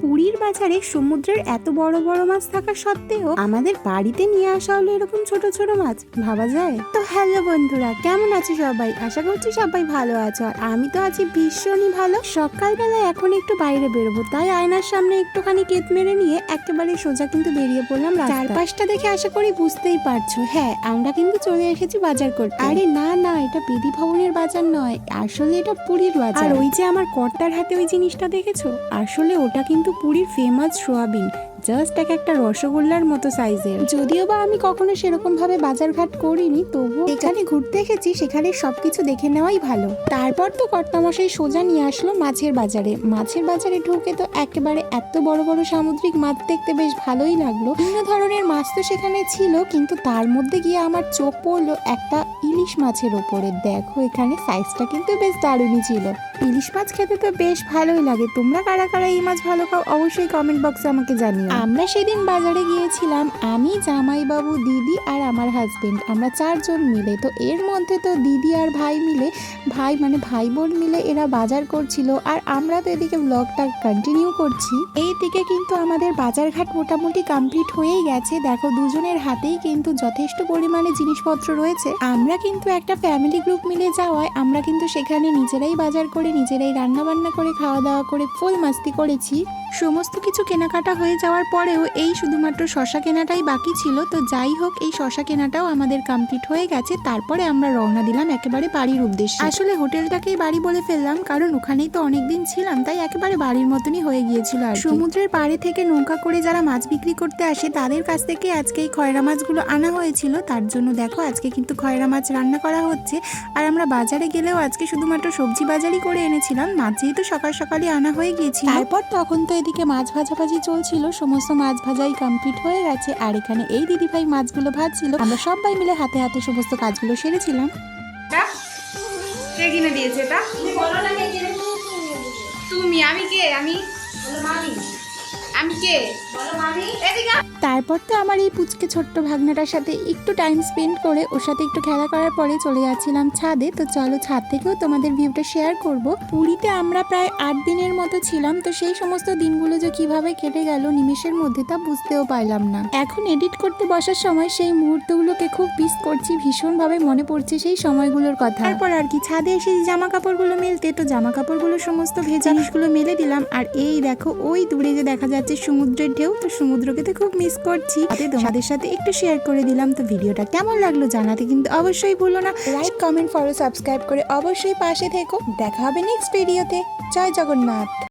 পুরীর বাজারে সমুদ্রের এত বড় বড় মাছ থাকা সত্ত্বেও আমাদের বাড়িতে নিয়ে আসা হলো এরকম ছোট ছোট মাছ, ভাবা যায়? তো হ্যালো বন্ধুরা, কেমন আছো সবাই? আশা করছি সবাই ভালো আছো। আর আমি তো আছি ভীষণই ভালো। সকালবেলা এখন একটু বাইরে বেরোবো, তাই আয়নার সামনে একটুখানি কেত মেরে নিয়ে একেবারে সোজা কিন্তু বেরিয়ে পড়লাম। চারপাশটা দেখে আশা করি বুঝতেই পারছো, হ্যাঁ আমরা কিন্তু চলে এসেছি বাজার করতে। আরে না না, এটা বেদি ভবনের বাজার নয়, আসলে এটা পুরীর বাজার। আর ওই যে আমার কর্তার হাতে ওই জিনিসটা দেখেছো, আসলে ওটা কিন্তু পুরীর ফেমাস সোয়াবিন, জাস্ট একটা রসগোল্লার মতো সাইজের। যদিও বা আমি কখনো সেরকম ভাবে বাজারঘাট করিনি, তবুও এখানে ঘুরতে এসেছি, সেখানে সবকিছু দেখে নেওয়াই ভালো। তারপর তো কর্তামশাই সোজা নিয়ে আসলো মাছের বাজারে। মাছের বাজারে ঢুকে তো একেবারে এত বড় বড় সামুদ্রিক মাছ দেখতে বেশ ভালোই লাগলো। বিভিন্ন ধরনের মাছ তো সেখানে ছিল, কিন্তু তার মধ্যে গিয়ে আমার চোখ পড়লো একটা ইলিশ মাছের ওপরে। দেখো এখানে সাইজটা কিন্তু বেশ দারুণই ছিল। ইলিশ মাছ খেতে তো বেশ ভালোই লাগে। তোমরা কারা কারা এই মাছ ভালো খাও অবশ্যই কমেন্ট বক্সে আমাকে জানিও। আমরা সেদিন বাজারে গিয়েছিলাম, আমি, জামাইবাবু, দিদি আর আমার হাজবেন্ড, আমরা 4 জন মিলে। তো এর মধ্যে তো দিদি আর ভাই মিলে, ভাই বোন মিলে এরা বাজার করছিল, আর আমরা তো এদিকে ব্লগটা কন্টিনিউ করছি। এই দিকে কিন্তু আমাদের বাজারঘাট মোটামুটি কমপ্লিট হয়েই গেছে। দেখো দুজনের হাতেই কিন্তু যথেষ্ট পরিমাণে জিনিসপত্র রয়েছে। আমরা কিন্তু একটা ফ্যামিলি গ্রুপ মিলে যাওয়ায় আমরা কিন্তু সেখানে নিজেরাই বাজার করে, নিজেরাই রান্না বান্না করে, খাওয়া দাওয়া করে ফুল মাস্তি করেছি। সমস্ত কিছু কেনাকাটা হয়ে যাওয়ার পরেও এই শুধুমাত্র শশা কেনাটাই বাকি ছিল। তো যাই হোক, এই শশা কেনাটাও আমাদের কমপ্লিট হয়ে গেছে। তারপরে আমরা রওনা দিলাম একেবারে বাড়ির উদ্দেশ্যে। আসলে হোটেলটাকেই বাড়ি বলে ফেললাম, কারণ ওখানেই তো অনেকদিন ছিলাম, তাই একেবারে বাড়ির মতনই হয়ে গিয়েছিল। আর সমুদ্রের পাড়ে থেকে নৌকা করে যারা মাছ বিক্রি করতে আসে তাদের কাছ থেকে আজকে এই খয়রা মাছগুলো আনা হয়েছিল। তার জন্য দেখো আজকে কিন্তু খয়রা মাছ রান্না করা হচ্ছে। আর আমরা বাজারে গেলেও আজকে শুধুমাত্র সবজি বাজারই করে এনেছিলাম, মাছ যেহেতু সকাল সকালই আনা হয়ে গিয়েছিল। তারপর তখন তো এদিকে মাছ ভাজাভাজি চলছিল, সমস্ত মাছ ভাজাই কমপ্লিট হয়ে গেছে। আর এখানে এই দিদিভাই মাছগুলো ভাজছিল, আমরা সবাই মিলে হাতে হাতে সমস্ত কাজগুলো সেরেছিলাম। কে কিনে দিয়েছে এটা? তুমি? আমি কে? আমি কে? তারপর তো আমার এই পুচকে ছোট্ট ভাগনাটার সাথে একটু টাইম স্পেন্ড করে ওর সাথে একটু খেলা করার পরে চলে যাচ্ছিলাম ছাদে। তো চলো ছাদ থেকেও তোমাদের ভিউটা শেয়ার করব। পুরীতে আমরা প্রায় 8 দিনের মতো ছিলাম, তো সেই সমস্ত দিনগুলো যে কিভাবে কেটে গেল নিমেষের মধ্যে তা বুঝতেও পারলাম না। এখন এডিট করতে বসার সময় সেই মুহূর্তগুলোকে খুব মিস করছি, ভীষণভাবে মনে পড়ছে সেই সময়গুলোর কথা। তারপর আর কি, ছাদে এসে জামা কাপড়গুলো মেলতে, তো জামা কাপড়গুলো সমস্ত ভেজা জিনিসগুলো মেলে দিলাম। আর এই দেখো ওই দূরে যে দেখা যাচ্ছে সমুদ্রের ঢেউ, তো সমুদ্রকে তো খুব মিস করছি, তোমাদের সাথে একটু শেয়ার করে দিলাম। তো ভিডিওটা কেমন লাগলো জানাতে কিন্তু অবশ্যই ভুলো না। লাইক, কমেন্ট, ফলো, সাবস্ক্রাইব করে অবশ্যই পাশে থেকো। দেখা হবে নেক্সট ভিডিওতে। জয় জগন্নাথ।